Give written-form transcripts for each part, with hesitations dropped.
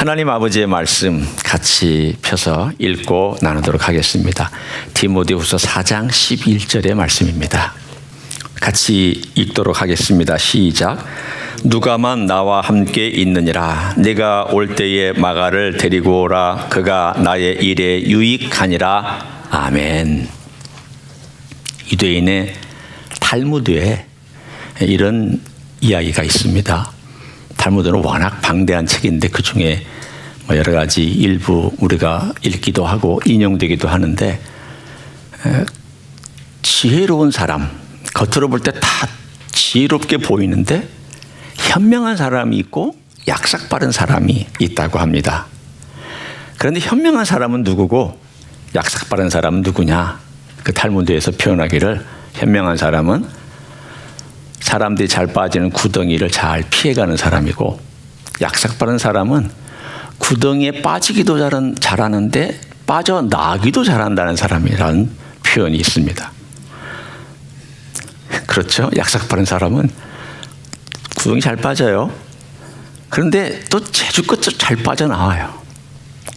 하나님 아버지의 말씀 같이 펴서 읽고 나누도록 하겠습니다. 디모데후서 4장 11절의 말씀입니다. 같이 읽도록 하겠습니다. 시작. 누가만 나와 함께 있느니라. 내가 올 때에 마가를 데리고 오라. 그가 나의 일에 유익하니라. 아멘. 유대인의 탈무드에 이런 이야기가 있습니다. 탈무드는 워낙 방대한 책인데 그 중에 여러 가지 일부 우리가 읽기도 하고 인용되기도 하는데, 지혜로운 사람, 겉으로 볼 때 다 지혜롭게 보이는데 현명한 사람이 있고 약삭 빠른 사람이 있다고 합니다. 그런데 현명한 사람은 누구고 약삭 빠른 사람은 누구냐? 그 탈무드에서 표현하기를, 현명한 사람은 사람들이 잘 빠지는 구덩이를 잘 피해가는 사람이고, 약삭 빠른 사람은 구덩이에 빠지기도 잘하는데 빠져나기도 잘한다는 사람이라는 표현이 있습니다. 그렇죠? 약삭 빠른 사람은 구덩이 잘 빠져요. 그런데 또 제주껏 잘 빠져나와요.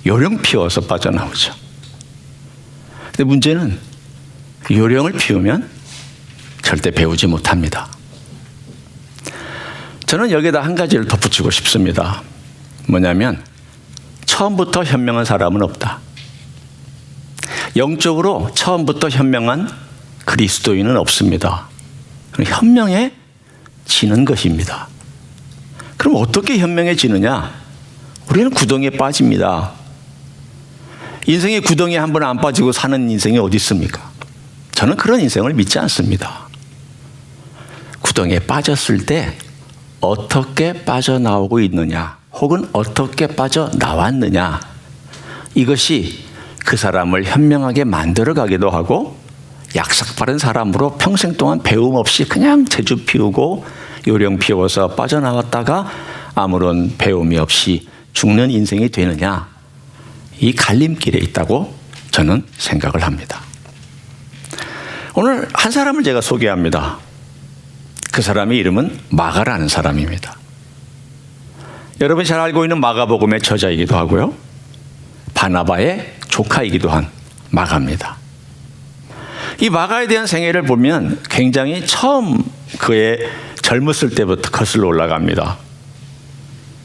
요령 피워서 빠져나오죠. 근데 문제는 요령을 피우면 절대 배우지 못합니다. 저는 여기에다 한 가지를 덧붙이고 싶습니다. 뭐냐면, 처음부터 현명한 사람은 없다. 영적으로 처음부터 현명한 그리스도인은 없습니다. 현명해지는 것입니다. 그럼 어떻게 현명해지느냐? 우리는 구덩이에 빠집니다. 인생의 구덩이에 한 번 안 빠지고 사는 인생이 어디 있습니까? 저는 그런 인생을 믿지 않습니다. 구덩이에 빠졌을 때 어떻게 빠져나오고 있느냐, 혹은 어떻게 빠져나왔느냐, 이것이 그 사람을 현명하게 만들어가기도 하고, 약삭 빠른 사람으로 평생 동안 배움 없이 그냥 재주 피우고 요령 피워서 빠져나왔다가 아무런 배움이 없이 죽는 인생이 되느냐, 이 갈림길에 있다고 저는 생각을 합니다. 오늘 한 사람을 제가 소개합니다. 그 사람의 이름은 마가라는 사람입니다. 여러분이 잘 알고 있는 마가복음의 저자이기도 하고요, 바나바의 조카이기도 한 마가입니다. 이 마가에 대한 생애를 보면 굉장히 처음 그의 젊었을 때부터 거슬러 올라갑니다.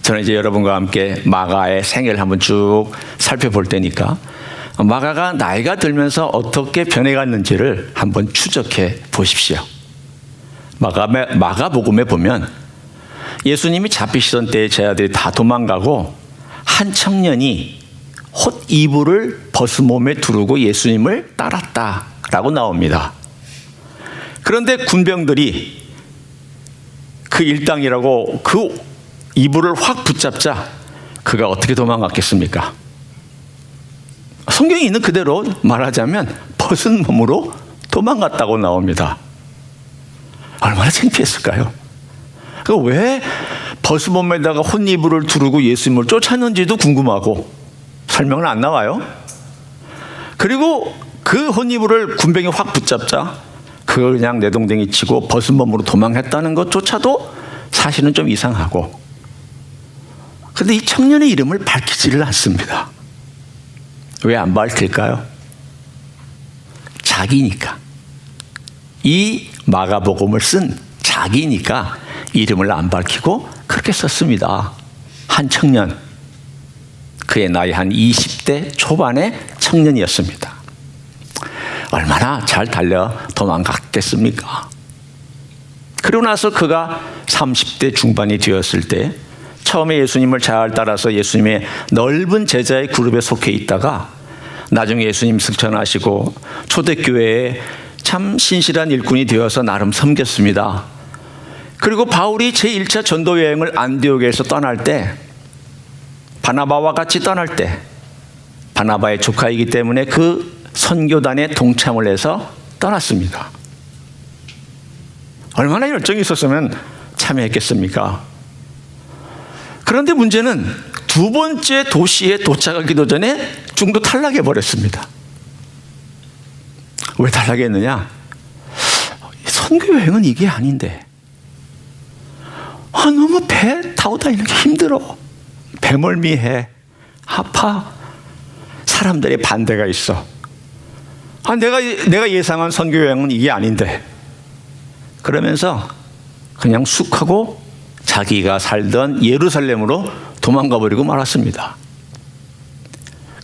저는 이제 여러분과 함께 마가의 생애를 한번 쭉 살펴볼 테니까 마가가 나이가 들면서 어떻게 변해갔는지를 한번 추적해 보십시오. 마가복음에 보면 예수님이 잡히시던 때에 제자들이 다 도망가고 한 청년이 헛 이불을 벗은 몸에 두르고 예수님을 따랐다라고 나옵니다. 그런데 군병들이 그 일당이라고 그 이불을 확 붙잡자 그가 어떻게 도망갔겠습니까? 성경에 있는 그대로 말하자면 벗은 몸으로 도망갔다고 나옵니다. 얼마나 창피했을까요? 왜 벗은 몸에다가 혼이불을 두르고 예수님을 쫓았는지도 궁금하고 설명은 안 나와요. 그리고 그 혼이불을 군병이 확 붙잡자 그걸 그냥 내동댕이 치고 벗은 몸으로 도망했다는 것조차도 사실은 좀 이상하고, 그런데 이 청년의 이름을 밝히지를 않습니다. 왜 안 밝힐까요? 자기니까. 이 마가복음을 쓴 자기니까 이름을 안 밝히고 그렇게 썼습니다. 한 청년, 그의 나이 한 20대 초반의 청년이었습니다. 얼마나 잘 달려 도망갔겠습니까? 그리고 나서 그가 30대 중반이 되었을 때 처음에 예수님을 잘 따라서 예수님의 넓은 제자의 그룹에 속해 있다가 나중에 예수님 승천하시고 초대교회에 참 신실한 일꾼이 되어서 나름 섬겼습니다. 그리고 바울이 제1차 전도 여행을 안디옥에서 떠날 때, 바나바와 같이 떠날 때, 바나바의 조카이기 때문에 그 선교단에 동참을 해서 떠났습니다. 얼마나 열정이 있었으면 참여했겠습니까? 그런데 문제는 두 번째 도시에 도착하기도 전에 중도 탈락해 버렸습니다. 왜 탈락했느냐? 선교 여행은 이게 아닌데, 너무 배 타고 다니는 게 힘들어. 배멀미해, 아파. 사람들의 반대가 있어. 내가 예상한 선교 여행은 이게 아닌데. 그러면서 그냥 쑥 하고 자기가 살던 예루살렘으로 도망가 버리고 말았습니다.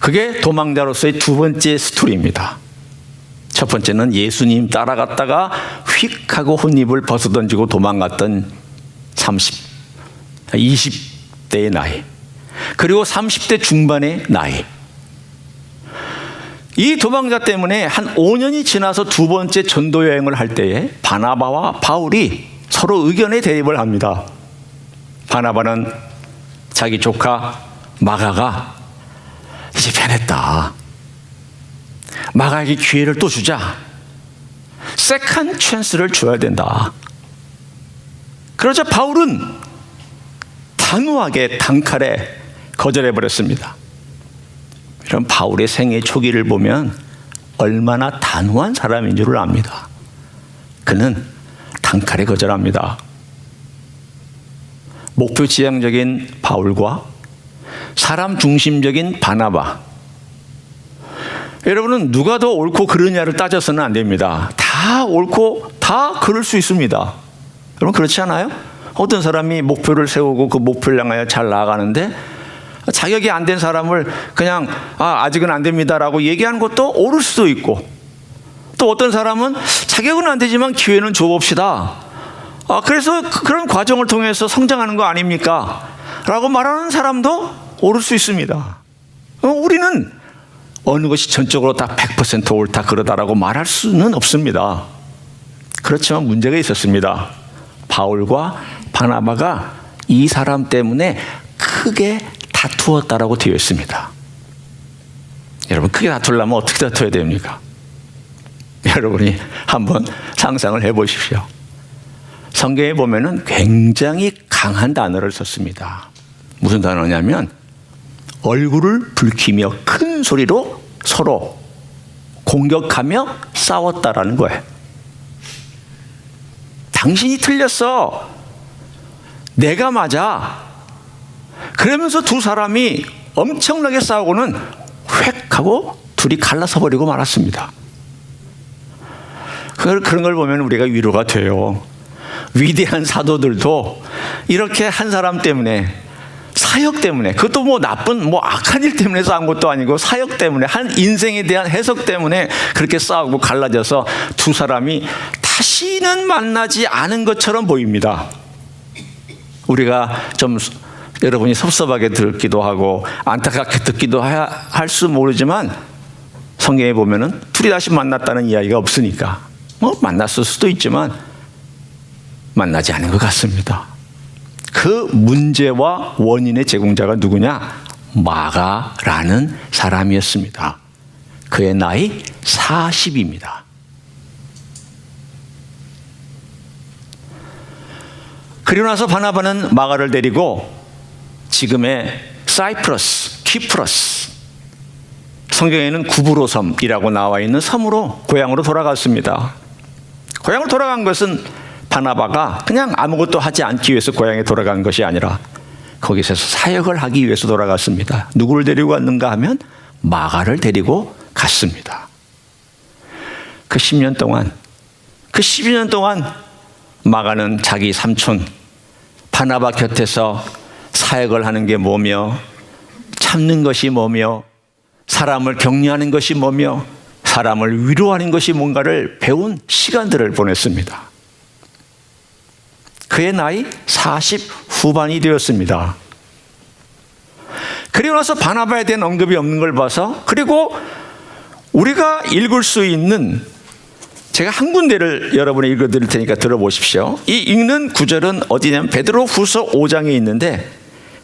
그게 도망자로서의 두 번째 스토리입니다. 첫 번째는 예수님 따라갔다가 휙 하고 혼입을 벗어던지고 도망갔던 20대의 나이, 그리고 30대 중반의 나이. 이 도망자 때문에 한 5년이 지나서 두 번째 전도 여행을 할 때에 바나바와 바울이 서로 의견의 대립을 합니다. 바나바는 자기 조카 마가가 이제 변했다, 마가에게 기회를 또 주자, 세컨 찬스를 줘야 된다. 그러자 바울은 단호하게 단칼에 거절해버렸습니다. 이런 바울의 생애 초기를 보면 얼마나 단호한 사람인 줄 압니다. 그는 단칼에 거절합니다. 목표 지향적인 바울과 사람 중심적인 바나바, 여러분은 누가 더 옳고 그르냐를 따져서는 안 됩니다. 다 옳고 다 그럴 수 있습니다. 여러분 그렇지 않아요? 어떤 사람이 목표를 세우고 그 목표를 향하여 잘 나아가는데 자격이 안 된 사람을 그냥 아직은 안 됩니다라고 얘기하는 것도 옳을 수도 있고, 또 어떤 사람은 자격은 안 되지만 기회는 줘봅시다, 그래서 그런 과정을 통해서 성장하는 거 아닙니까? 라고 말하는 사람도 옳을 수 있습니다. 우리는 어느 것이 전적으로 다 100% 옳다 그러다라고 말할 수는 없습니다. 그렇지만 문제가 있었습니다. 바울과 바나바가 이 사람 때문에 크게 다투었다라고 되어 있습니다. 여러분 크게 다투려면 어떻게 다투어야 됩니까? 여러분이 한번 상상을 해보십시오. 성경에 보면은 굉장히 강한 단어를 썼습니다. 무슨 단어냐면 얼굴을 붉히며 큰 소리로 서로 공격하며 싸웠다라는 거예요. 당신이 틀렸어, 내가 맞아. 그러면서 두 사람이 엄청나게 싸우고는 획 하고 둘이 갈라서 버리고 말았습니다. 그런 걸 보면 우리가 위로가 돼요. 위대한 사도들도 이렇게 한 사람 때문에, 사역 때문에, 그것도 뭐 나쁜 악한 일 때문에 싸운 것도 아니고 사역 때문에, 한 인생에 대한 해석 때문에 그렇게 싸우고 갈라져서 두 사람이 다시는 만나지 않은 것처럼 보입니다. 우리가 좀 여러분이 섭섭하게 듣기도 하고 안타깝게 듣기도 할수 모르지만 성경에 보면은 둘이 다시 만났다는 이야기가 없으니까 만났을 수도 있지만 만나지 않은 것 같습니다. 그 문제와 원인의 제공자가 누구냐? 마가라는 사람이었습니다. 그의 나이 40입니다. 그리고 나서 바나바는 마가를 데리고 지금의 사이프러스, 키프러스, 성경에는 구브로 섬이라고 나와 있는 섬으로 고향으로 돌아갔습니다. 고향으로 돌아간 것은 바나바가 그냥 아무것도 하지 않기 위해서 고향에 돌아간 것이 아니라 거기서 사역을 하기 위해서 돌아갔습니다. 누구를 데리고 갔는가 하면 마가를 데리고 갔습니다. 그 10년 동안, 그 12년 동안 마가는 자기 삼촌 바나바 곁에서 사역을 하는 게 뭐며, 참는 것이 뭐며, 사람을 격려하는 것이 뭐며, 사람을 위로하는 것이 뭔가를 배운 시간들을 보냈습니다. 그의 나이 40 후반이 되었습니다. 그리고 나서 바나바에 대한 언급이 없는 걸 봐서, 그리고 우리가 읽을 수 있는, 제가 한 군데를 여러분이 읽어드릴 테니까 들어보십시오. 이 읽는 구절은 어디냐면 베드로후서 5장에 있는데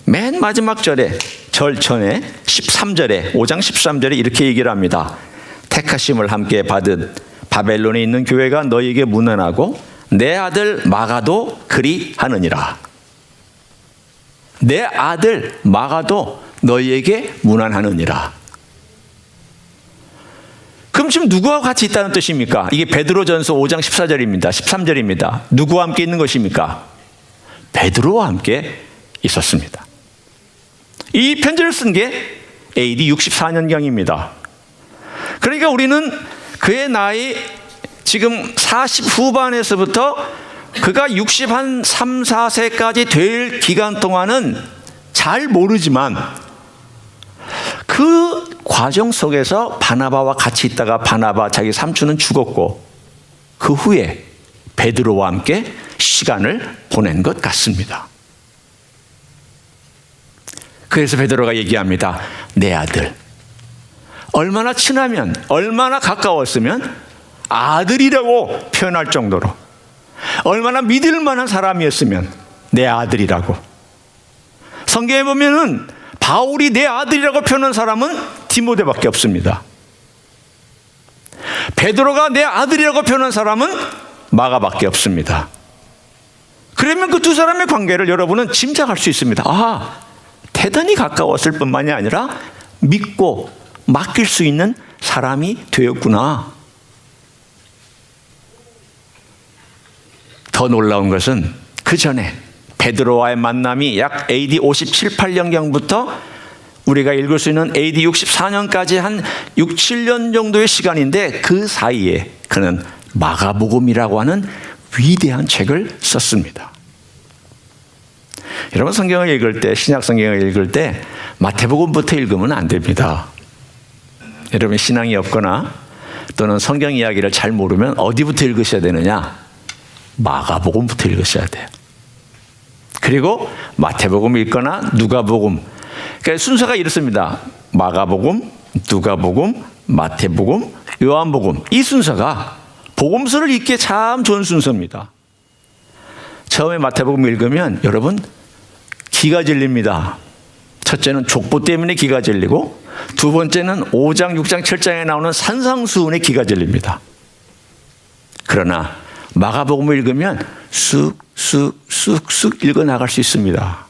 맨 마지막 절에, 절 전에 13절에, 5장 13절에 이렇게 얘기를 합니다. 택하심을 함께 받은 바벨론에 있는 교회가 너희에게 문안하고 내 아들 마가도 그리 하느니라. 내 아들 마가도 너희에게 문안하느니라. 그럼 지금 누구와 같이 있다는 뜻입니까? 이게 베드로전서 5장 14절입니다. 13절입니다. 누구와 함께 있는 것입니까? 베드로와 함께 있었습니다. 이 편지를 쓴 게 AD 64년경입니다. 그러니까 우리는 그의 나이 지금 40 후반에서부터 그가 60 한 3, 4세까지 될 기간 동안은 잘 모르지만 그 과정 속에서 바나바와 같이 있다가 바나바 자기 삼촌은 죽었고 그 후에 베드로와 함께 시간을 보낸 것 같습니다. 그래서 베드로가 얘기합니다. 내 아들. 얼마나 친하면, 얼마나 가까웠으면 아들이라고 표현할 정도로, 얼마나 믿을 만한 사람이었으면 내 아들이라고. 성경에 보면은 바울이 내 아들이라고 표현한 사람은 디모데밖에 없습니다. 베드로가 내 아들이라고 표현한 사람은 마가밖에 없습니다. 그러면 그 두 사람의 관계를 여러분은 짐작할 수 있습니다. 아, 대단히 가까웠을 뿐만이 아니라 믿고 맡길 수 있는 사람이 되었구나. 더 놀라운 것은 그 전에 베드로와의 만남이 약 AD 57, 8년경부터 우리가 읽을 수 있는 AD 64년까지 한 6, 7년 정도의 시간인데 그 사이에 그는 마가복음이라고 하는 위대한 책을 썼습니다. 여러분 성경을 읽을 때, 신약 성경을 읽을 때 마태복음부터 읽으면 안 됩니다. 여러분 신앙이 없거나 또는 성경 이야기를 잘 모르면 어디부터 읽으셔야 되느냐? 마가복음부터 읽으셔야 돼요. 그리고 마태복음 읽거나 누가복음. 그러니까 순서가 이렇습니다. 마가복음, 누가복음, 마태복음, 요한복음. 이 순서가 복음서를 읽기에 참 좋은 순서입니다. 처음에 마태복음 읽으면 여러분 기가 질립니다. 첫째는 족보 때문에 기가 질리고 두 번째는 5장, 6장, 7장에 나오는 산상수훈에 기가 질립니다. 그러나 마가복음을 읽으면 쑥 읽어 나갈 수 있습니다.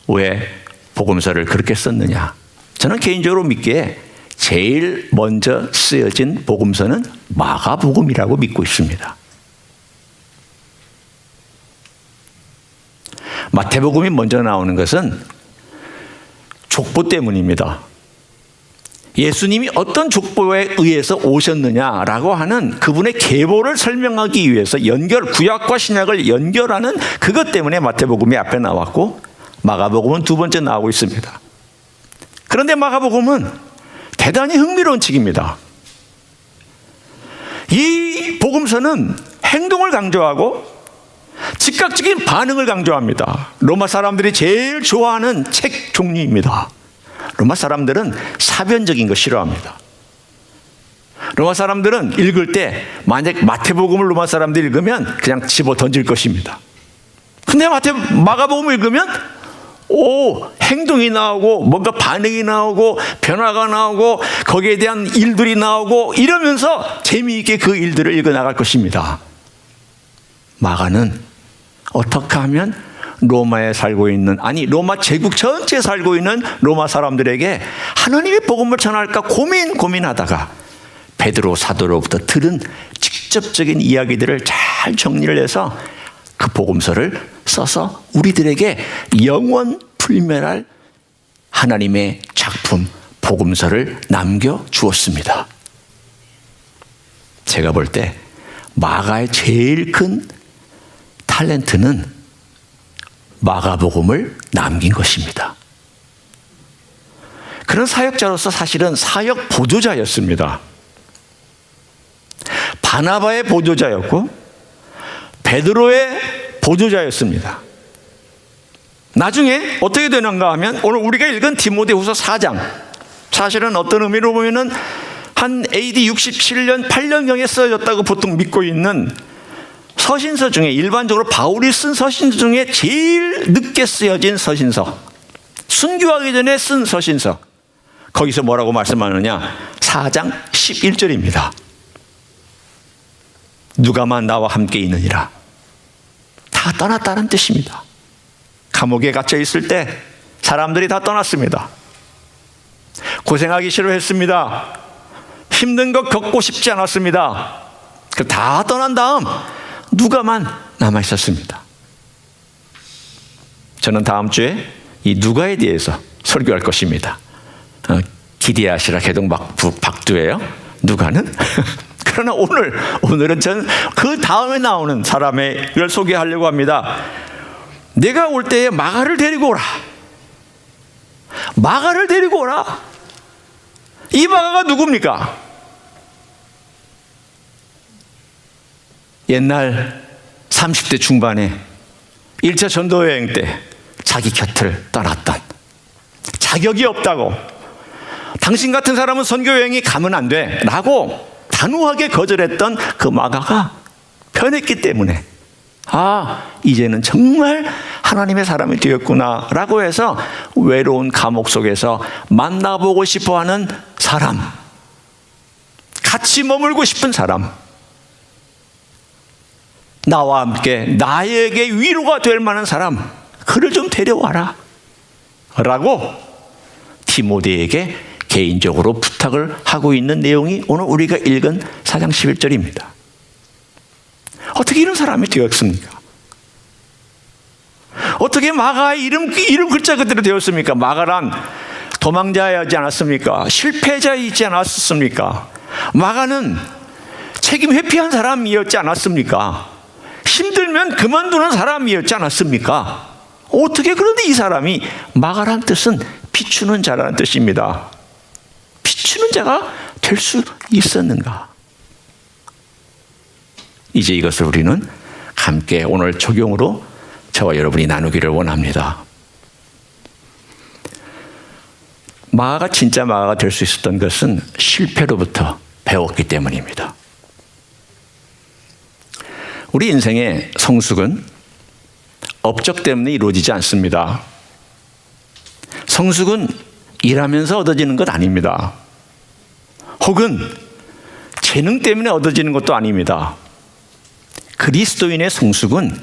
왜 복음서를 그렇게 썼느냐? 저는 개인적으로 믿기에 제일 먼저 쓰여진 복음서는 마가복음이라고 믿고 있습니다. 마태복음이 먼저 나오는 것은 족보 때문입니다. 예수님이 어떤 족보에 의해서 오셨느냐라고 하는 그분의 계보를 설명하기 위해서 구약과 신약을 연결하는 그것 때문에 마태복음이 앞에 나왔고 마가복음은 두 번째 나오고 있습니다. 그런데 마가복음은 대단히 흥미로운 책입니다. 이 복음서는 행동을 강조하고 즉각적인 반응을 강조합니다. 로마 사람들이 제일 좋아하는 책 종류입니다. 로마 사람들은 사변적인 거 싫어합니다. 로마 사람들은 읽을 때 만약 마태복음을 로마 사람들이 읽으면 그냥 집어 던질 것입니다. 근데 마가복음을 읽으면 행동이 나오고 뭔가 반응이 나오고 변화가 나오고 거기에 대한 일들이 나오고 이러면서 재미있게 그 일들을 읽어 나갈 것입니다. 마가는 어떻게 하면 로마에 살고 있는, 로마 제국 전체에 살고 있는 로마 사람들에게 하나님의 복음을 전할까 고민하다가 베드로 사도로부터 들은 직접적인 이야기들을 잘 정리를 해서 그 복음서를 써서 우리들에게 영원 불멸할 하나님의 작품 복음서를 남겨주었습니다. 제가 볼 때 마가의 제일 큰 탤런트는 마가복음을 남긴 것입니다. 그런 사역자로서 사실은 사역 보조자였습니다. 바나바의 보조자였고 베드로의 보조자였습니다. 나중에 어떻게 되는가 하면 오늘 우리가 읽은 디모데후서 4장, 사실은 어떤 의미로 보면은 한 AD 67년, 8년경에 쓰여졌다고 보통 믿고 있는 서신서 중에, 일반적으로 바울이 쓴 서신서 중에 제일 늦게 쓰여진 서신서, 순교하기 전에 쓴 서신서, 거기서 뭐라고 말씀하느냐? 4장 11절입니다. 누가만 나와 함께 있느니라. 다 떠났다는 뜻입니다. 감옥에 갇혀 있을 때 사람들이 다 떠났습니다. 고생하기 싫어했습니다. 힘든 것 겪고 싶지 않았습니다. 다 떠난 다음 누가만 남아 있었습니다. 저는 다음 주에 이 누가에 대해서 설교할 것입니다. 기대하시라 개동 박두예요. 누가는? 그러나 오늘은 전 그 다음에 나오는 사람을 소개하려고 합니다. 내가 올 때에 마가를 데리고 오라. 마가를 데리고 오라. 이 마가가 누굽니까? 옛날 30대 중반에 1차 전도여행 때 자기 곁을 떠났던, 자격이 없다고, 당신 같은 사람은 선교여행이 가면 안 돼 라고 단호하게 거절했던 그 마가가 변했기 때문에 이제는 정말 하나님의 사람이 되었구나 라고 해서 외로운 감옥 속에서 만나보고 싶어하는 사람, 같이 머물고 싶은 사람, 나와 함께 나에게 위로가 될 만한 사람, 그를 좀 데려와라 라고 디모데에게 개인적으로 부탁을 하고 있는 내용이 오늘 우리가 읽은 4장 11절입니다. 어떻게 이런 사람이 되었습니까? 어떻게 마가의 이름 글자 그대로 되었습니까? 마가란 도망자이지 않았습니까? 실패자이지 않았습니까? 마가는 책임 회피한 사람이었지 않았습니까? 힘들면 그만두는 사람이었지 않았습니까? 어떻게 그런데 이 사람이, 마가란 뜻은 비추는 자라는 뜻입니다. 비추는 자가 될 수 있었는가? 이제 이것을 우리는 함께 오늘 적용으로 저와 여러분이 나누기를 원합니다. 마가가 진짜 마가가 될 수 있었던 것은 실패로부터 배웠기 때문입니다. 우리 인생의 성숙은 업적 때문에 이루어지지 않습니다. 성숙은 일하면서 얻어지는 것 아닙니다. 혹은 재능 때문에 얻어지는 것도 아닙니다. 그리스도인의 성숙은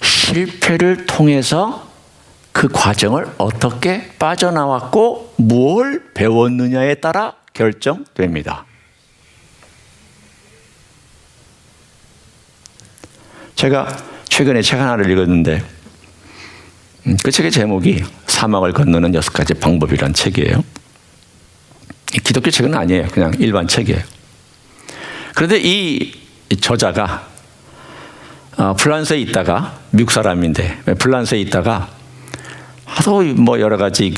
실패를 통해서 그 과정을 어떻게 빠져나왔고 무엇을 배웠느냐에 따라 결정됩니다. 제가 최근에 책 하나를 읽었는데 그 책의 제목이 사막을 건너는 6가지 방법이라는 책이에요. 기독교 책은 아니에요. 그냥 일반 책이에요. 그런데 이 저자가 프랑스에 있다가, 미국 사람인데 프랑스에 있다가 하도 뭐 여러 가지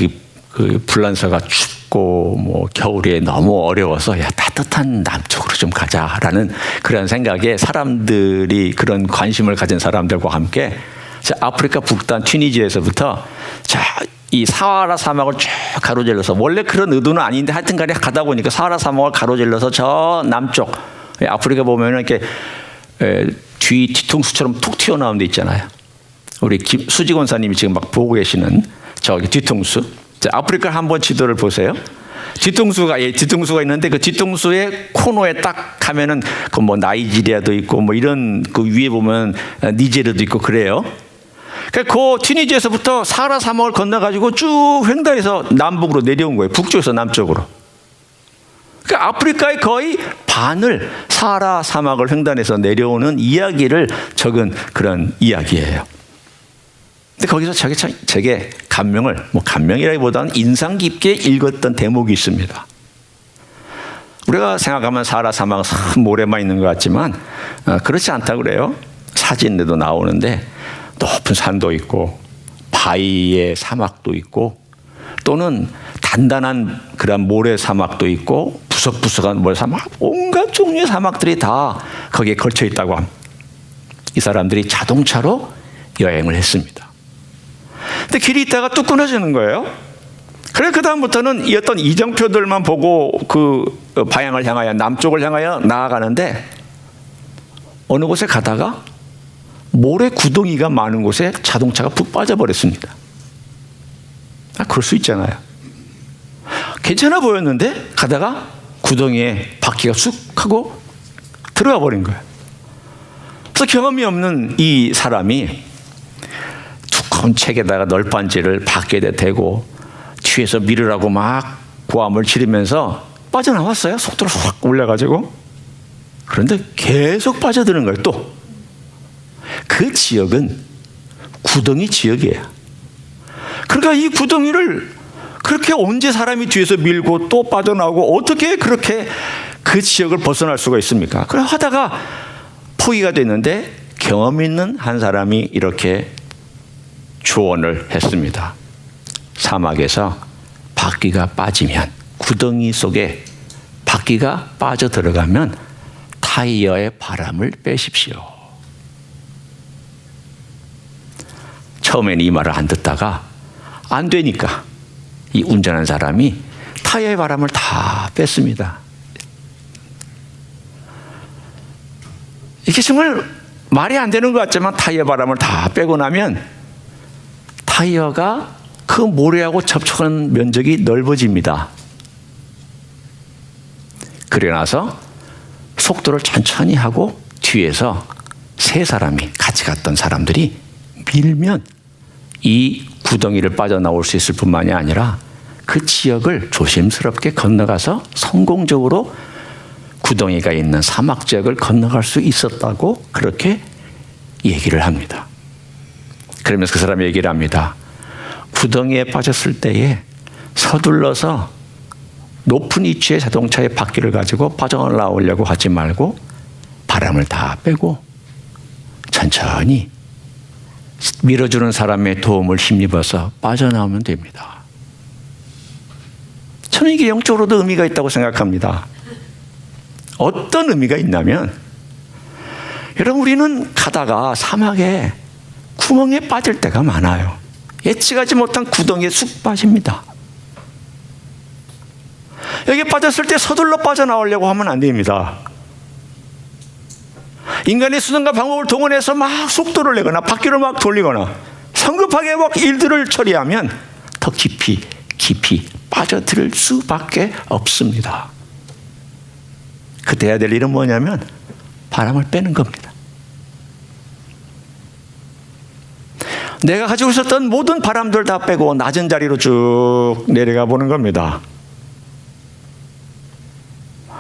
그 프랑스가 춥고 뭐 겨울에 너무 어려워서 따뜻한 남쪽으로 좀 가자라는 그런 생각에 사람들이, 그런 관심을 가진 사람들과 함께 아프리카 북단 튀니지에서부터 이 사하라 사막을 쭉 가로질러서, 원래 그런 의도는 아닌데 하여튼 간에 가다 보니까 사하라 사막을 가로질러서 저 남쪽, 아프리카 보면은 이렇게 뒤통수처럼 툭 튀어나온 데 있잖아요. 우리 수지 권사님이 지금 막 보고 계시는 저기 뒤통수. 아프리카 한번 지도를 보세요. 뒤통수가 있는데 그 뒤통수의 코너에 딱 가면은 그 뭐 나이지리아도 있고 뭐 이런, 그 위에 보면 니제르도 있고 그래요. 그 튀니지에서부터 사하라 사막을 건너가지고 쭉 횡단해서 남북으로 내려온 거예요. 북쪽에서 남쪽으로. 그러니까 아프리카의 거의 반을 사하라 사막을 횡단해서 내려오는 이야기를 적은 그런 이야기예요. 근데 거기서 제게 감명이라기보다는 인상 깊게 읽었던 대목이 있습니다. 우리가 생각하면 사하라 사막은 모래만 있는 것 같지만 그렇지 않다고 그래요. 사진에도 나오는데 높은 산도 있고 바위의 사막도 있고 또는 단단한 그런 모래 사막도 있고 부석부석한 모래 사막, 온갖 종류의 사막들이 다 거기에 걸쳐 있다고 합니다. 이 사람들이 자동차로 여행을 했습니다. 근데 길이 있다가 뚝 끊어지는 거예요. 그래 그 다음부터는 이 어떤 이정표들만 보고 그 방향을 향하여, 남쪽을 향하여 나아가는데 어느 곳에 가다가 모래 구덩이가 많은 곳에 자동차가 푹 빠져버렸습니다. 그럴 수 있잖아요. 괜찮아 보였는데 가다가 구덩이에 바퀴가 쑥 하고 들어가 버린 거예요. 그래서 경험이 없는 이 사람이 두꺼운 책에다가 널빤지를 바퀴에 대고 뒤에서 밀으라고 막 고함을 지르면서 빠져나왔어요. 속도로 확 올려가지고. 그런데 계속 빠져드는 거예요. 또 그 지역은 구덩이 지역이에요. 그러니까 이 구덩이를 그렇게 언제 사람이 뒤에서 밀고 또 빠져나오고 어떻게 그렇게 그 지역을 벗어날 수가 있습니까? 그래 하다가 포기가 됐는데 경험 있는 한 사람이 이렇게 조언을 했습니다. 사막에서 바퀴가 빠지면, 구덩이 속에 바퀴가 빠져 들어가면 타이어의 바람을 빼십시오. 처음에는 이 말을 안 듣다가 안 되니까 이 운전한 사람이 타이어의 바람을 다 뺐습니다. 이게 정말 말이 안 되는 것 같지만 타이어 바람을 다 빼고 나면 타이어가 그 모래하고 접촉하는 면적이 넓어집니다. 그래 나서 속도를 천천히 하고 뒤에서 세 사람이 같이 갔던 사람들이 밀면 이 구덩이를 빠져나올 수 있을 뿐만이 아니라 그 지역을 조심스럽게 건너가서 성공적으로 구덩이가 있는 사막 지역을 건너갈 수 있었다고 그렇게 얘기를 합니다. 그러면서 그 사람이 얘기를 합니다. 구덩이에 빠졌을 때에 서둘러서 높은 위치의 자동차의 바퀴를 가지고 빠져나오려고 하지 말고 바람을 다 빼고 천천히 밀어주는 사람의 도움을 힘입어서 빠져나오면 됩니다. 저는 이게 영적으로도 의미가 있다고 생각합니다. 어떤 의미가 있냐면 여러분 우리는 가다가 사막에 구멍에 빠질 때가 많아요. 예측하지 못한 구덩이에 쑥 빠집니다. 여기 빠졌을 때 서둘러 빠져나오려고 하면 안 됩니다. 인간의 수단과 방법을 동원해서 막 속도를 내거나 바퀴를 막 돌리거나 성급하게 막 일들을 처리하면 더 깊이 빠져들 수밖에 없습니다. 그때 해야 될 일은 뭐냐면 바람을 빼는 겁니다. 내가 가지고 있었던 모든 바람들 다 빼고 낮은 자리로 쭉 내려가 보는 겁니다.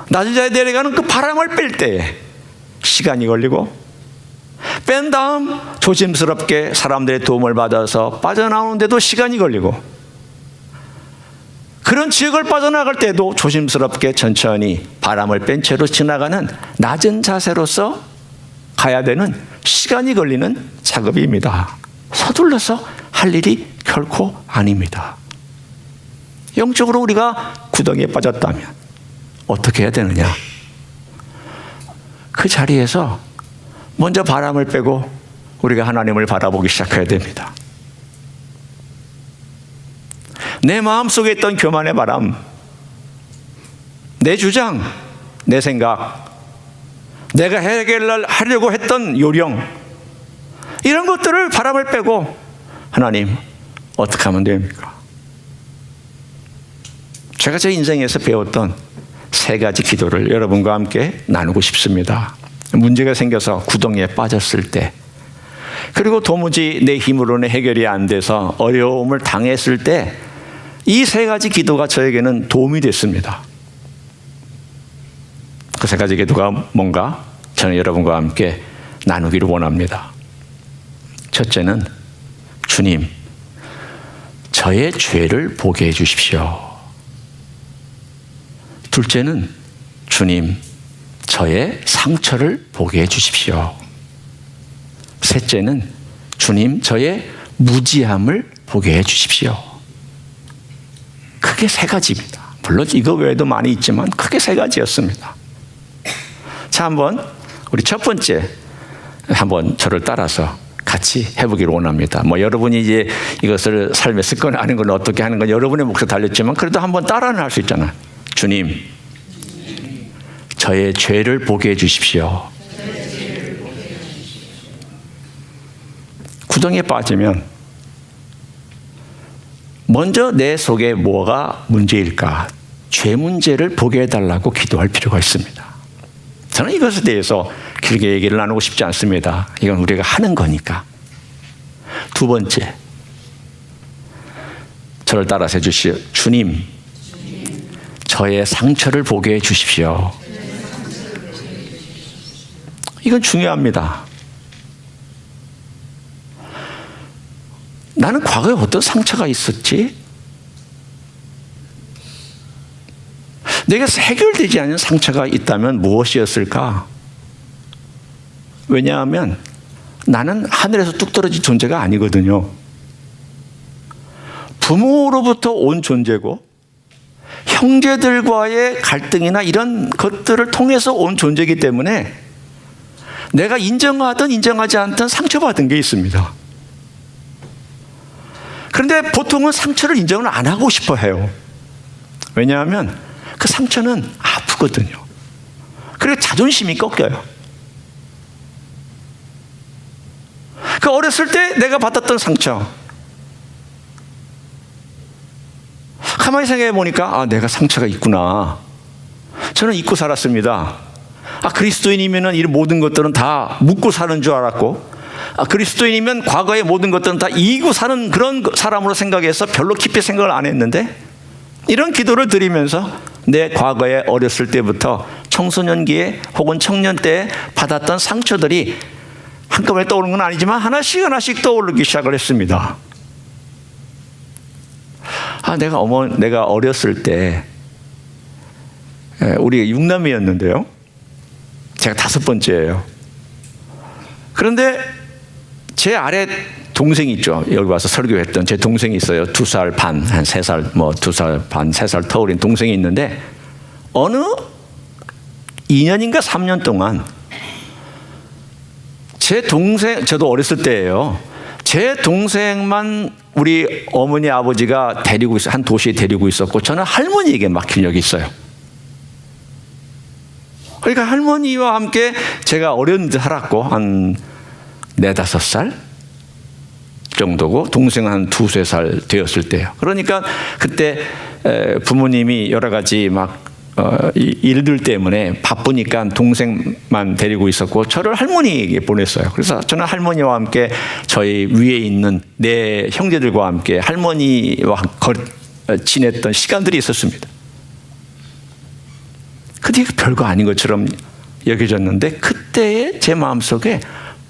낮은 자리에 내려가는 그 바람을 뺄 때에 시간이 걸리고 뺀 다음 조심스럽게 사람들의 도움을 받아서 빠져나오는데도 시간이 걸리고 그런 지역을 빠져나갈 때도 조심스럽게 천천히 바람을 뺀 채로 지나가는 낮은 자세로서 가야 되는 시간이 걸리는 작업입니다. 서둘러서 할 일이 결코 아닙니다. 영적으로 우리가 구덩이에 빠졌다면 어떻게 해야 되느냐? 그 자리에서 먼저 바람을 빼고 우리가 하나님을 바라보기 시작해야 됩니다. 내 마음속에 있던 교만의 바람, 내 주장, 내 생각, 내가 해결하려고 했던 요령, 이런 것들을 바람을 빼고 하나님 어떻게 하면 됩니까? 제가 제 인생에서 배웠던 세 가지 기도를 여러분과 함께 나누고 싶습니다. 문제가 생겨서 구덩이에 빠졌을 때, 그리고 도무지 내 힘으로는 해결이 안 돼서 어려움을 당했을 때 이 세 가지 기도가 저에게는 도움이 됐습니다. 그 세 가지 기도가 뭔가 저는 여러분과 함께 나누기를 원합니다. 첫째는 주님, 저의 죄를 보게 해 주십시오. 둘째는 주님, 저의 상처를 보게 해 주십시오. 셋째는 주님, 저의 무지함을 보게 해 주십시오. 크게 세 가지입니다. 물론 이거 외에도 많이 있지만 크게 세 가지였습니다. 자, 한번 우리 첫 번째 한번 저를 따라서 같이 해보기를 원합니다. 뭐 여러분이 이제 이것을 삶의 습관 아닌 걸 어떻게 하는 건 여러분의 몫에 달렸지만 그래도 한번 따라는 할 수 있잖아요. 주님, 저의 죄를 보게 해 주십시오. 구덩이에 빠지면 먼저 내 속에 뭐가 문제일까? 죄 문제를 보게 해달라고 기도할 필요가 있습니다. 저는 이것에 대해서 길게 얘기를 나누고 싶지 않습니다. 이건 우리가 하는 거니까. 두 번째, 저를 따라서 해주시오. 주님, 저의 상처를 보게 해 주십시오. 이건 중요합니다. 나는 과거에 어떤 상처가 있었지? 내가 해결되지 않은 상처가 있다면 무엇이었을까? 왜냐하면 나는 하늘에서 뚝 떨어진 존재가 아니거든요. 부모로부터 온 존재고 형제들과의 갈등이나 이런 것들을 통해서 온 존재이기 때문에 내가 인정하든 인정하지 않든 상처받은 게 있습니다. 그런데 보통은 상처를 인정을 안 하고 싶어 해요. 왜냐하면 그 상처는 아프거든요. 그리고 자존심이 꺾여요. 그 어렸을 때 내가 받았던 상처, 가만히 생각해 보니까 내가 상처가 있구나. 저는 잊고 살았습니다. 그리스도인이면 이 모든 것들은 다 묻고 사는 줄 알았고, 그리스도인이면 과거의 모든 것들은 다 이기고 사는 그런 사람으로 생각해서 별로 깊이 생각을 안 했는데, 이런 기도를 드리면서 내 과거에 어렸을 때부터 청소년기에 혹은 청년 때에 받았던 상처들이 한꺼번에 떠오르는 건 아니지만 하나씩 떠오르기 시작을 했습니다. 내가 어렸을 때 우리 6남매였는데요. 제가 5번째예요. 그런데 제 아래 동생이 있죠. 여기 와서 설교했던 제 동생이 있어요. 2살 반, 한 3살, 2살 반, 3살 터울인 동생이 있는데 어느 2년인가 3년 동안 제 동생, 저도 어렸을 때예요. 제 동생만 우리 어머니 아버지가 데리고 있어 한 도시에 데리고 있었고 저는 할머니에게 맡긴 적이 있어요. 그러니까 할머니와 함께 제가 어렸는데 살았고 한 4, 5살 정도고 동생은 한 2, 3살 되었을 때요. 그러니까 그때 부모님이 여러 가지 일들 때문에 바쁘니까 동생만 데리고 있었고 저를 할머니에게 보냈어요. 그래서 저는 할머니와 함께 저희 위에 있는 내 형제들과 함께 할머니와 지냈던 시간들이 있었습니다. 근데 별거 아닌 것처럼 여겨졌는데 그때의 제 마음속에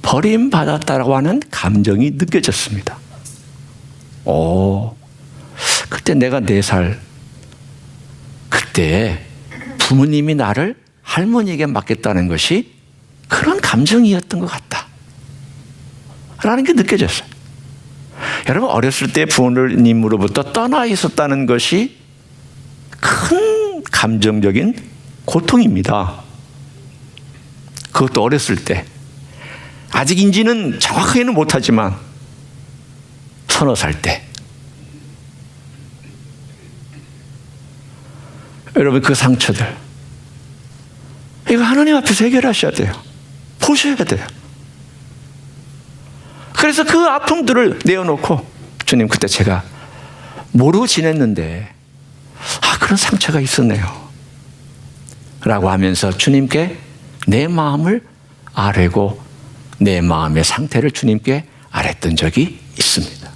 버림받았다라고 하는 감정이 느껴졌습니다. 그때 내가 4살, 그때 부모님이 나를 할머니에게 맡겼다는 것이 그런 감정이었던 것 같다 라는 게 느껴졌어요. 여러분, 어렸을 때 부모님으로부터 떠나 있었다는 것이 큰 감정적인 고통입니다. 그것도 어렸을 때. 아직 인지는 정확하게는 못하지만 30살 때. 여러분, 그 상처들 이거 하나님 앞에서 해결하셔야 돼요. 보셔야 돼요. 그래서 그 아픔들을 내어놓고 주님, 그때 제가 모르고 지냈는데 그런 상처가 있었네요 라고 하면서 주님께 내 마음을 아뢰고 내 마음의 상태를 주님께 아랬던 적이 있습니다.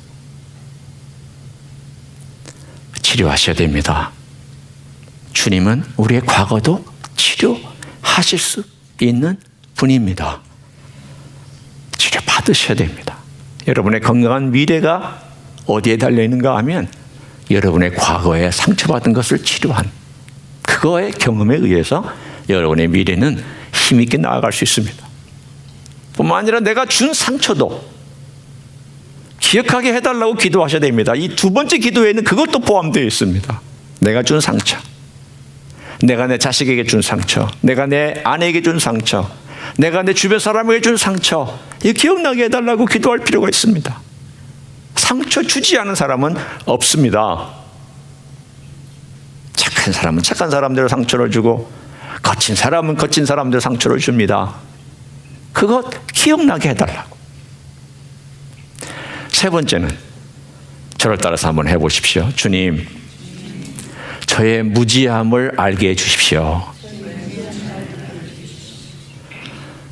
치료하셔야 됩니다. 주님은 우리의 과거도 치료하실 수 있는 분입니다. 치료받으셔야 됩니다. 여러분의 건강한 미래가 어디에 달려있는가 하면 여러분의 과거에 상처받은 것을 치료한 그거의 경험에 의해서 여러분의 미래는 힘있게 나아갈 수 있습니다. 뿐만 아니라 내가 준 상처도 기억하게 해달라고 기도하셔야 됩니다. 이 2번째 기도에는 그것도 포함되어 있습니다. 내가 준 상처, 내가 내 자식에게 준 상처, 내가 내 아내에게 준 상처, 내가 내 주변 사람에게 준 상처, 이 기억나게 해달라고 기도할 필요가 있습니다. 상처 주지 않은 사람은 없습니다. 착한 사람은 착한 사람대로 상처를 주고 거친 사람은 거친 사람대로 상처를 줍니다. 그것 기억나게 해달라고. 3번째는 저를 따라서 한번 해보십시오. 주님, 저의 무지함을 알게 해주십시오.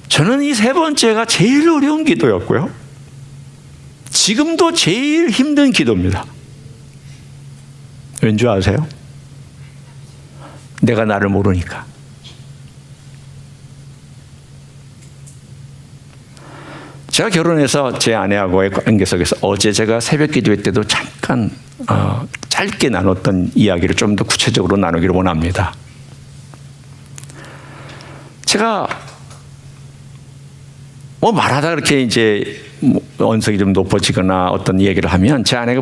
저는 이 3번째가 제일 어려운 기도였고요. 지금도 제일 힘든 기도입니다. 왠지 아세요? 내가 나를 모르니까. 제가 결혼해서 제 아내하고의 관계 속에서 어제 제가 새벽 기도회 때도 잠깐 짧게 나눴던 이야기를 좀 더 구체적으로 나누기를 원합니다. 제가 뭐 말하다 그렇게 이제 언성이 좀 높아지거나 어떤 얘기를 하면 제 아내가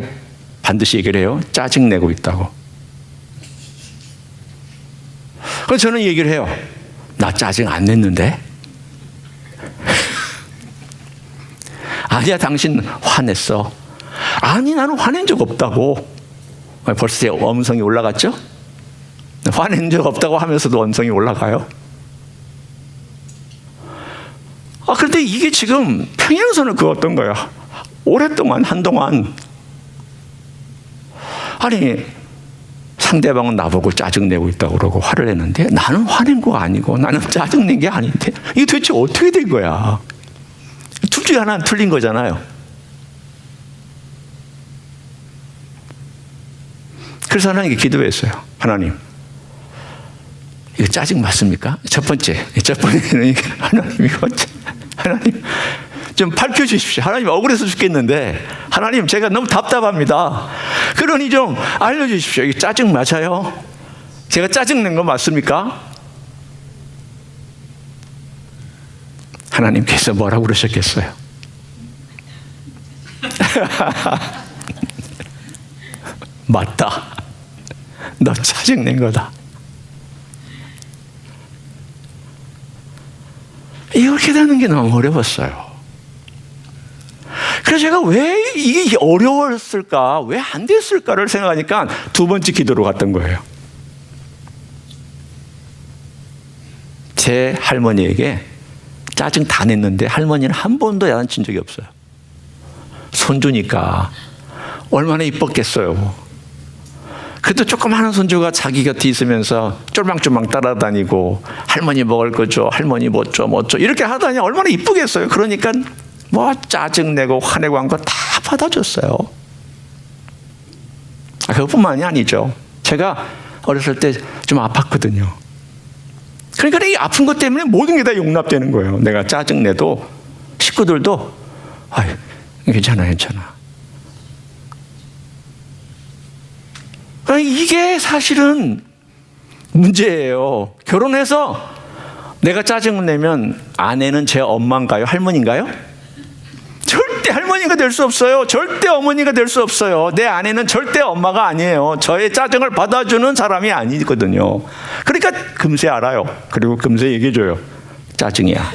반드시 얘기를 해요. 짜증내고 있다고. 그래서 저는 얘기를 해요. 나 짜증 안 냈는데? 아니야, 당신 화냈어. 아니, 나는 화낸 적 없다고. 벌써 음성이 올라갔죠? 화낸 적 없다고 하면서도 음성이 올라가요. 그런데 이게 지금 평행선을 그었던 거야. 오랫동안, 한동안. 아니, 상대방은 나보고 짜증내고 있다고 그러고 화를 내는데 나는 화낸 거 아니고 나는 짜증낸 게 아닌데 이게 도대체 어떻게 된 거야? 둘 중에 하나는 틀린 거잖아요. 그래서 하나님께 기도했어요. 하나님, 이거 짜증 맞습니까? 첫 번째는 하나님 좀 밝혀주십시오. 하나님 억울해서 죽겠는데 하나님 제가 너무 답답합니다. 그러니 좀 알려주십시오. 이게 짜증 맞아요? 제가 짜증낸 거 맞습니까? 하나님께서 뭐라고 그러셨겠어요? 맞다. 너 짜증낸 거다. 이렇게 되는 게 너무 어려웠어요. 그래서 제가 왜 이게 어려웠을까, 왜 안 됐을까를 생각하니까 두 번째 기도로 갔던 거예요. 제 할머니에게 짜증 다 냈는데 할머니는 한 번도 야단친 적이 없어요. 손주니까 얼마나 이뻤겠어요. 그래도 조그마한 손주가 자기 곁에 있으면서 쫄망쫄망 따라다니고 할머니 먹을 거 줘, 할머니 뭐 줘, 뭐 줘 이렇게 하다니 얼마나 이쁘겠어요. 그러니까 뭐 짜증내고 화내고 한 거 다 받아줬어요. 그것뿐만이 아니죠. 제가 어렸을 때 좀 아팠거든요. 그러니까 이 아픈 것 때문에 모든 게 다 용납되는 거예요. 내가 짜증내도 식구들도 괜찮아. 이게 사실은 문제예요. 결혼해서 내가 짜증을 내면 아내는 제 엄마인가요? 할머니인가요? 절대 할머니가 될 수 없어요. 절대 어머니가 될 수 없어요. 내 아내는 절대 엄마가 아니에요. 저의 짜증을 받아주는 사람이 아니거든요. 그러니까 금세 알아요. 그리고 금세 얘기해줘요. 짜증이야.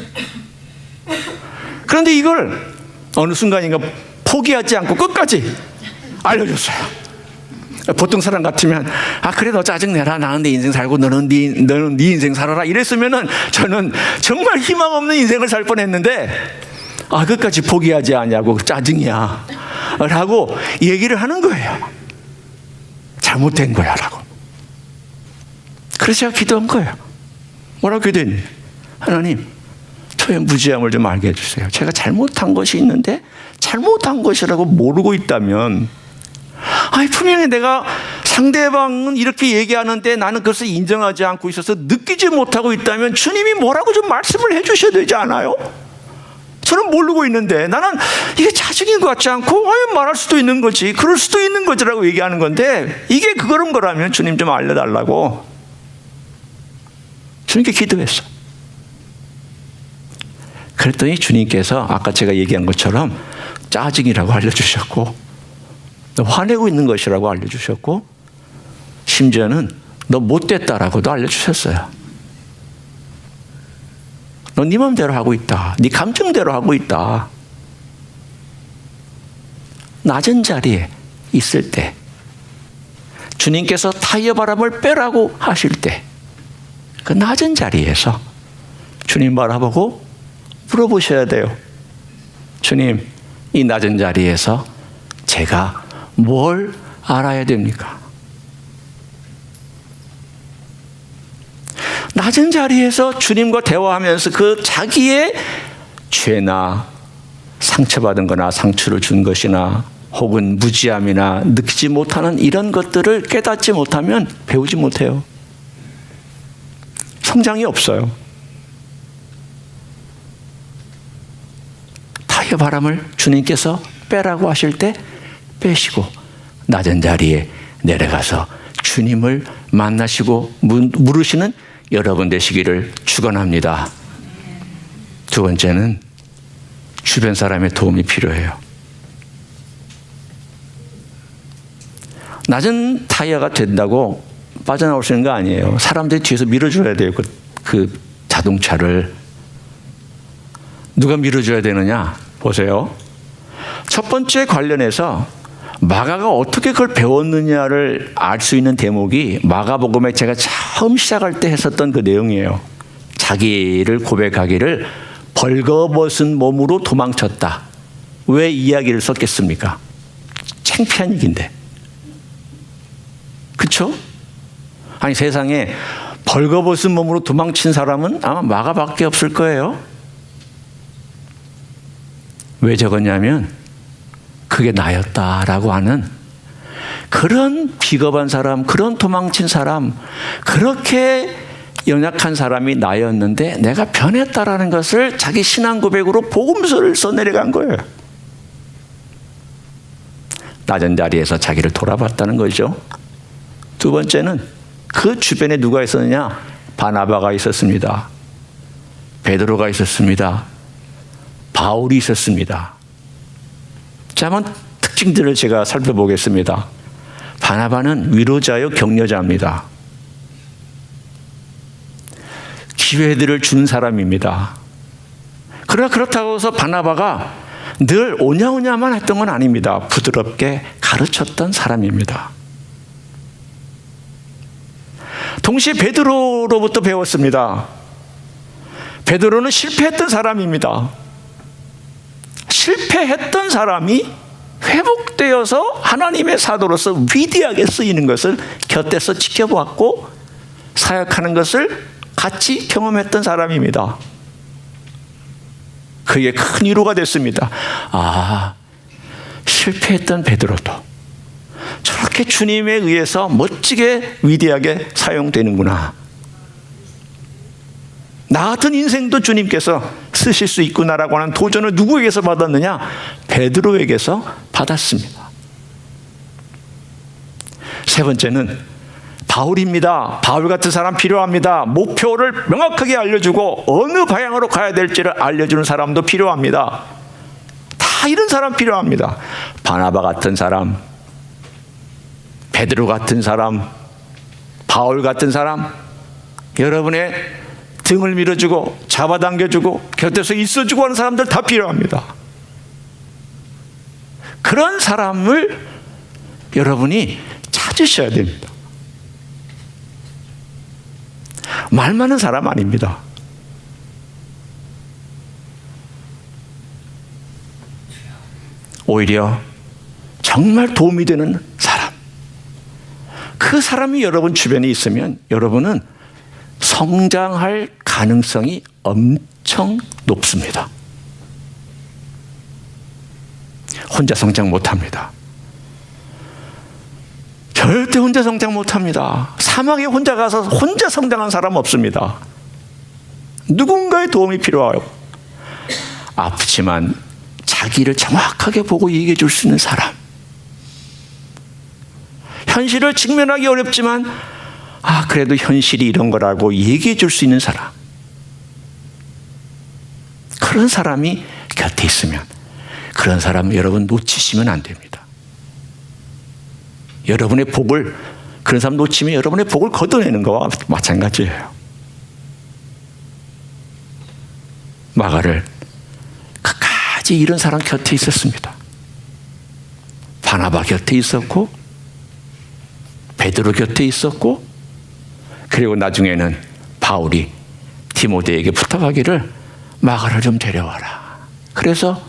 그런데 이걸 어느 순간인가 포기하지 않고 끝까지 알려줬어요. 보통 사람 같으면 그래 너 짜증내라. 나는 내 인생 살고 너는 네 인생 살아라. 이랬으면은 저는 정말 희망 없는 인생을 살 뻔했는데 끝까지 포기하지 않냐고 짜증이야 라고 얘기를 하는 거예요. 잘못된 거야 라고. 그래서 제가 기도한 거예요. 뭐라고 기도했니? 하나님, 저의 무지함을 좀 알게 해주세요. 제가 잘못한 것이 있는데 잘못한 것이라고 모르고 있다면 분명히 내가 상대방은 이렇게 얘기하는데 나는 그것을 인정하지 않고 있어서 느끼지 못하고 있다면 주님이 뭐라고 좀 말씀을 해주셔야 되지 않아요? 저는 모르고 있는데 나는 이게 짜증인 것 같지 않고 말할 수도 있는 거지, 그럴 수도 있는 거지라고 얘기하는 건데 이게 그런 거라면 주님 좀 알려달라고 주님께 기도했어. 그랬더니 주님께서 아까 제가 얘기한 것처럼 짜증이라고 알려주셨고 너 화내고 있는 것이라고 알려주셨고 심지어는 너 못됐다라고도 알려주셨어요. 너 네 마음대로 하고 있다. 네 감정대로 하고 있다. 낮은 자리에 있을 때 주님께서 타이어 바람을 빼라고 하실 때 그 낮은 자리에서 주님 바라보고 물어보셔야 돼요. 주님, 이 낮은 자리에서 제가 뭘 알아야 됩니까? 낮은 자리에서 주님과 대화하면서 그 자기의 죄나 상처받은 거나 상처를 준 것이나 혹은 무지함이나 느끼지 못하는 이런 것들을 깨닫지 못하면 배우지 못해요. 성장이 없어요. 타이어 바람을 주님께서 빼라고 하실 때 빼시고 낮은 자리에 내려가서 주님을 만나시고 물으시는 여러분 되시기를 축원합니다. 두 번째는 주변 사람의 도움이 필요해요. 낮은 타이어가 된다고 빠져나올 수 있는 거 아니에요. 사람들이 뒤에서 밀어줘야 돼요. 그 자동차를. 누가 밀어줘야 되느냐? 보세요. 첫 번째 관련해서 마가가 어떻게 그걸 배웠느냐를 알 수 있는 대목이 마가복음에 제가 처음 시작할 때 했었던 그 내용이에요. 자기를 고백하기를 벌거벗은 몸으로 도망쳤다. 왜 이야기를 썼겠습니까? 창피한 얘기인데. 그렇죠? 아니 세상에 벌거벗은 몸으로 도망친 사람은 아마 마가밖에 없을 거예요. 왜 적었냐면 그게 나였다라고 하는 그런 비겁한 사람, 그런 도망친 사람, 그렇게 연약한 사람이 나였는데 내가 변했다라는 것을 자기 신앙 고백으로 복음서를 써내려간 거예요. 낮은 자리에서 자기를 돌아봤다는 거죠. 두 번째는 그 주변에 누가 있었느냐? 바나바가 있었습니다. 베드로가 있었습니다. 바울이 있었습니다. 자, 한번 특징들을 제가 살펴보겠습니다. 바나바는 위로자요 격려자입니다. 기회들을 주는 사람입니다. 그러나 그렇다고 해서 바나바가 늘 오냐오냐만 했던 건 아닙니다. 부드럽게 가르쳤던 사람입니다. 동시에 베드로로부터 배웠습니다. 베드로는 실패했던 사람입니다. 실패했던 사람이 회복되어서 하나님의 사도로서 위대하게 쓰이는 것을 곁에서 지켜보았고 사역하는 것을 같이 경험했던 사람입니다. 그게 큰 위로가 됐습니다. 아, 실패했던 베드로도 저렇게 주님에 의해서 멋지게 위대하게 사용되는구나. 나 같은 인생도 주님께서 쓰실 수 있구나라고 하는 도전을 누구에게서 받았느냐? 베드로에게서 받았습니다. 세 번째는 바울입니다. 바울 같은 사람 필요합니다. 목표를 명확하게 알려주고 어느 방향으로 가야 될지를 알려주는 사람도 필요합니다. 다 이런 사람 필요합니다. 바나바 같은 사람, 베드로 같은 사람, 바울 같은 사람, 여러분의 등을 밀어주고 잡아당겨주고 곁에서 있어주고 하는 사람들 다 필요합니다. 그런 사람을 여러분이 찾으셔야 됩니다. 말 많은 사람 아닙니다. 오히려 정말 도움이 되는 사람. 그 사람이 여러분 주변에 있으면 여러분은 성장할 가능성이 엄청 높습니다. 혼자 성장 못합니다. 절대 혼자 성장 못합니다. 사막에 혼자 가서 혼자 성장한 사람 없습니다. 누군가의 도움이 필요하고 아프지만 자기를 정확하게 보고 얘기해 줄 수 있는 사람. 현실을 직면하기 어렵지만 그래도 현실이 이런 거라고 얘기해 줄 수 있는 사람. 그런 사람이 곁에 있으면 그런 사람 여러분 놓치시면 안 됩니다. 여러분의 복을 그런 사람 놓치면 여러분의 복을 걷어내는 거와 마찬가지예요. 마가를 끝까지 이런 사람 곁에 있었습니다. 바나바 곁에 있었고 베드로 곁에 있었고 그리고 나중에는 바울이 디모데에게 부탁하기를 마가를 좀 데려와라. 그래서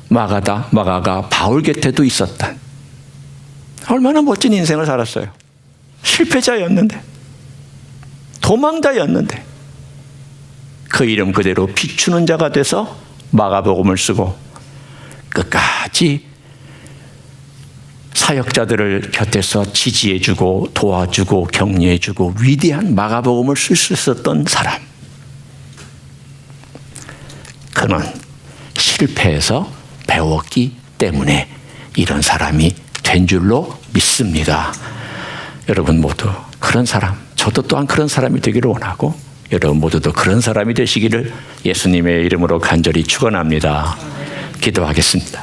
마가가 바울 곁에도 있었던 얼마나 멋진 인생을 살았어요. 실패자였는데 도망자였는데 그 이름 그대로 비추는 자가 돼서 마가복음을 쓰고 끝까지 사역자들을 곁에서 지지해주고 도와주고 격려해주고 위대한 마가복음을 쓸 수 있었던 사람. 그는 실패해서 배웠기 때문에 이런 사람이 된 줄로 믿습니다. 여러분 모두 그런 사람, 저도 또한 그런 사람이 되기를 원하고 여러분 모두도 그런 사람이 되시기를 예수님의 이름으로 간절히 축원합니다. 기도하겠습니다.